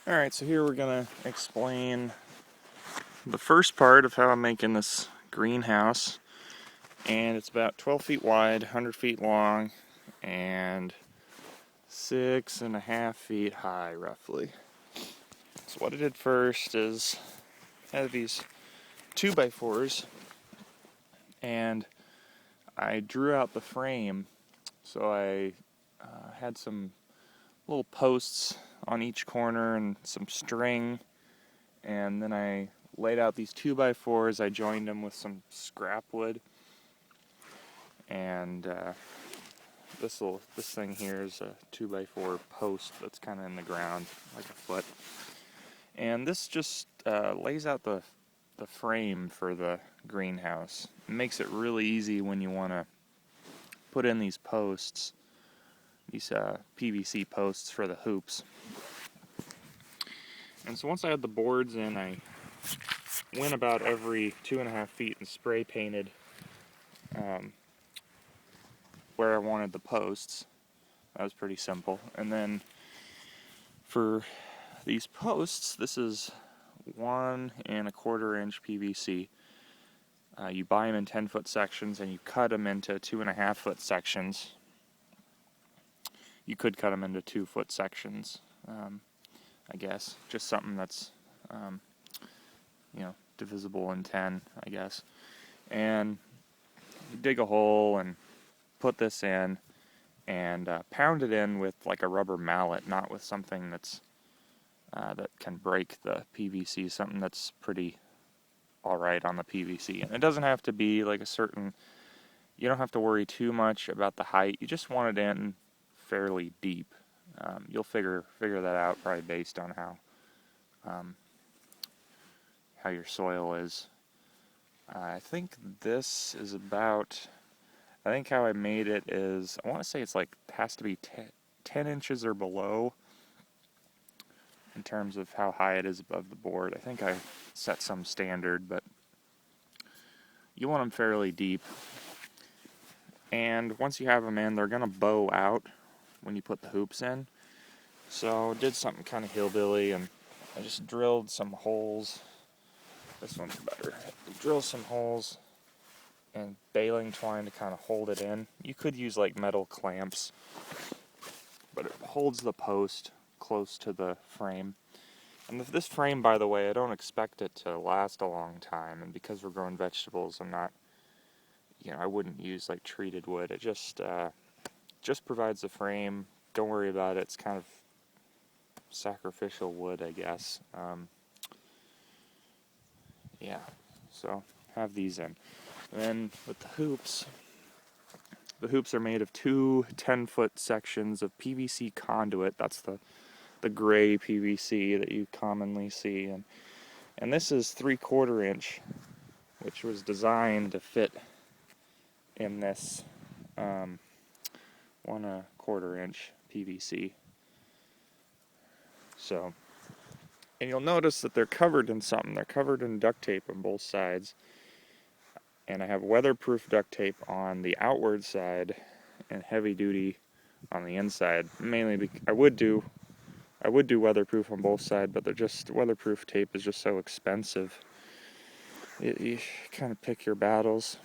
Alright, so here we're going to explain the first part of how I'm making this greenhouse. And it's about 12 feet wide, 100 feet long, and 6.5 feet high, roughly. So what I did first is I have these 2x4s, and I drew out the frame. So I had some little posts on each corner and some string, and then I laid out these 2x4s. I joined them with some scrap wood, and this thing here is a 2x4 post that's kind of in the ground, like a foot. And this just lays out the frame for the greenhouse. It makes it really easy when you want to put in these posts, these PVC posts for the hoops. And so once I had the boards in, I went about every 2.5 feet and spray painted where I wanted the posts. That was pretty simple. And then for these posts, this is 1.25 inch PVC. You buy them in 10-foot sections and you cut them into 2.5-foot sections. You could cut them into 2-foot sections, I guess. Just something that's, divisible in 10, I guess. And you dig a hole and put this in and pound it in with like a rubber mallet, not with something that's that can break the PVC, something that's pretty alright on the PVC. And it doesn't have to be like a certain, you don't have to worry too much about the height. You just want it in fairly deep. You'll figure that out probably based on how your soil is. I think this is about, I think how I made it is, I want to say it's like, has to be 10 inches or below in terms of how high it is above the board. I think I set some standard, but you want them fairly deep. And once you have them in, they're going to bow out when you put the hoops in. So I did something kind of hillbilly, and I just drilled some holes. This one's better. Drill some holes and baling twine to kind of hold it in. You could use like metal clamps, but it holds the post close to the frame. And this frame, by the way, I don't expect it to last a long time, and because we're growing vegetables, I'm not, I wouldn't use like treated wood. It just provides the frame. Don't worry about it. It's kind of sacrificial wood, I guess. So have these in. And then with the hoops are made of two 10-foot sections of PVC conduit. That's the gray PVC that you commonly see. And this is 3/4 inch, which was designed to fit in this 1.25 inch PVC. So, and you'll notice that they're covered in something. They're covered in duct tape on both sides. And I have weatherproof duct tape on the outward side and heavy duty on the inside. Mainly because I would do weatherproof on both sides, but weatherproof tape is just so expensive. You kind of pick your battles.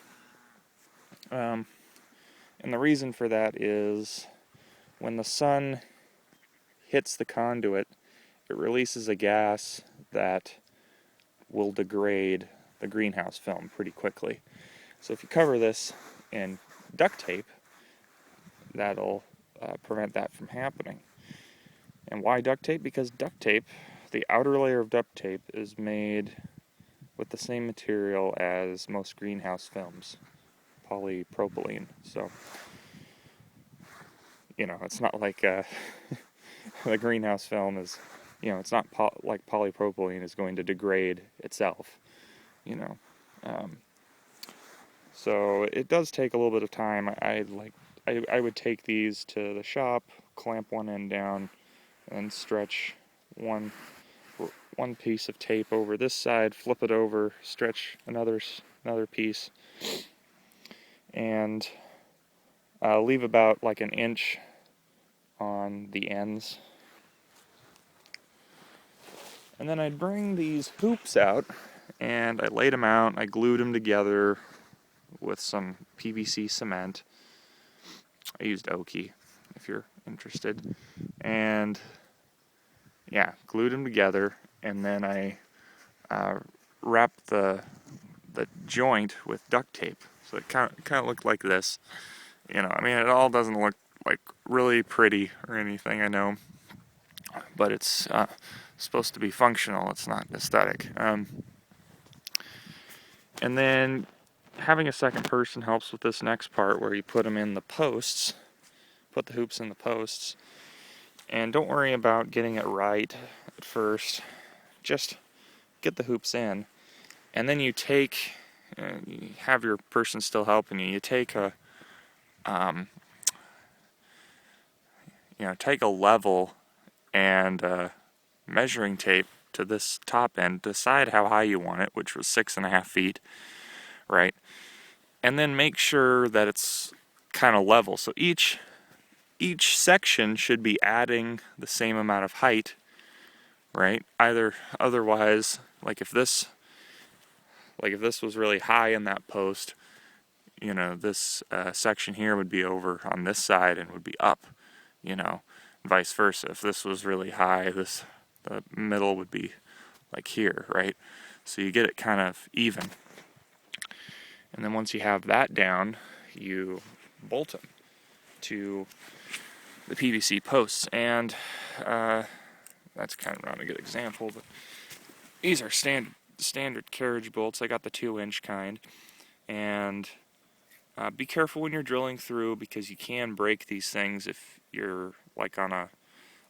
And the reason for that is when the sun hits the conduit, it releases a gas that will degrade the greenhouse film pretty quickly. So if you cover this in duct tape, that'll prevent that from happening. And why duct tape? Because duct tape, the outer layer of duct tape, is made with the same material as most greenhouse films, polypropylene. So, it's not like the greenhouse film is, it's not like polypropylene is going to degrade itself, So it does take a little bit of time. I would take these to the shop, clamp one end down, and stretch one piece of tape over this side, flip it over, stretch another piece, and leave about like 1 inch on the ends. And then I'd bring these hoops out, and I laid them out, I glued them together with some PVC cement. I used Oki, if you're interested. And yeah, glued them together, and then I wrapped the joint with duct tape. So it kind of looked like this. I mean, it all doesn't look like really pretty or anything, I know, but it's supposed to be functional. It's not aesthetic. And then having a second person helps with this next part where you put them in the posts, put the hoops in the posts, and don't worry about getting it right at first. Just get the hoops in, and then you have your person still helping you. You take a take a level and measuring tape to this top end, decide how high you want it, which was 6.5 feet, right? And then make sure that it's kind of level. So each section should be adding the same amount of height, right? Otherwise, like if this was really high in that post, this section here would be over on this side and would be up, vice versa. If this was really high, the middle would be like here, right? So you get it kind of even. And then once you have that down, you bolt them to the PVC posts. And that's kind of not a good example, but these are standard carriage bolts. I got the 2-inch kind. And be careful when you're drilling through, because you can break these things if you're like on a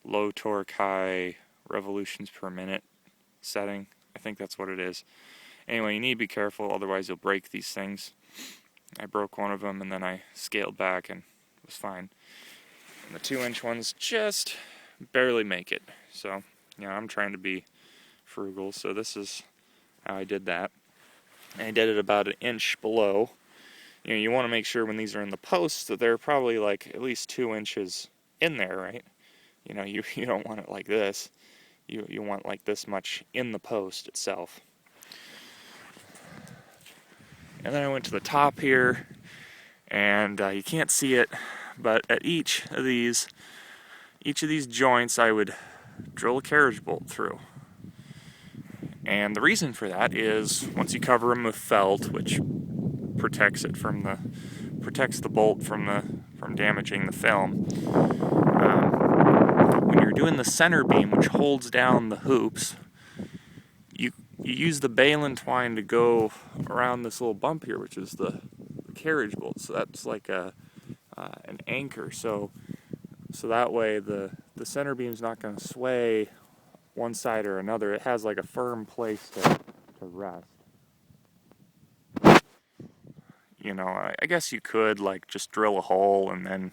low torque, high revolutions per minute setting. I think that's what it is. Anyway, you need to be careful, otherwise you'll break these things. I broke one of them, and then I scaled back and it was fine. And the 2-inch ones just barely make it. So, I'm trying to be frugal, so this is how I did that. And I did it about 1 inch below. You want to make sure when these are in the posts that they're probably like at least 2 inches in there, right? You don't want it like this. You want like this much in the post itself. And then I went to the top here, and you can't see it, but at each of these joints I would drill a carriage bolt through. And the reason for that is once you cover them with felt, which protects the bolt from damaging the film. When you're doing the center beam, which holds down the hoops, you use the baling twine to go around this little bump here, which is the carriage bolt. So that's like an anchor. So that way the center beam's not going to sway one side or another. It has like a firm place to rest. I guess you could like just drill a hole and then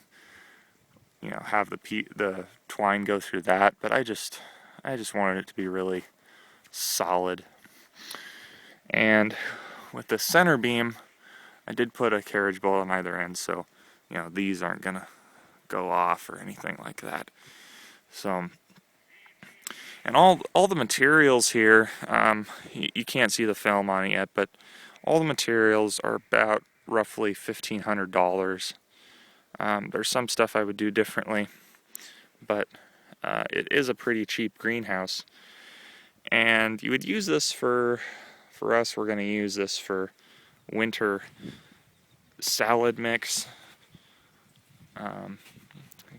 have the twine go through that, but I just wanted it to be really solid. And with the center beam, I did put a carriage bolt on either end, so these aren't gonna go off or anything like that. So, and all the materials here, you can't see the film on it yet, but all the materials are about roughly $1,500. There's some stuff I would do differently, but it is a pretty cheap greenhouse. And you would use this for us, we're going to use this for winter salad mix,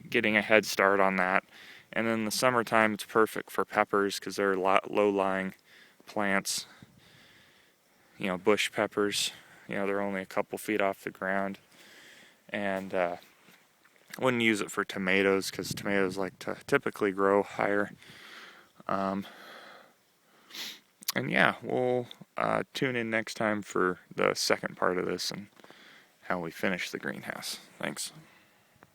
getting a head start on that. And then in the summertime, it's perfect for peppers because they're low-lying plants, bush peppers. They're only a couple feet off the ground. And I wouldn't use it for tomatoes because tomatoes like to typically grow higher. And yeah, we'll tune in next time for the second part of this and how we finish the greenhouse. Thanks.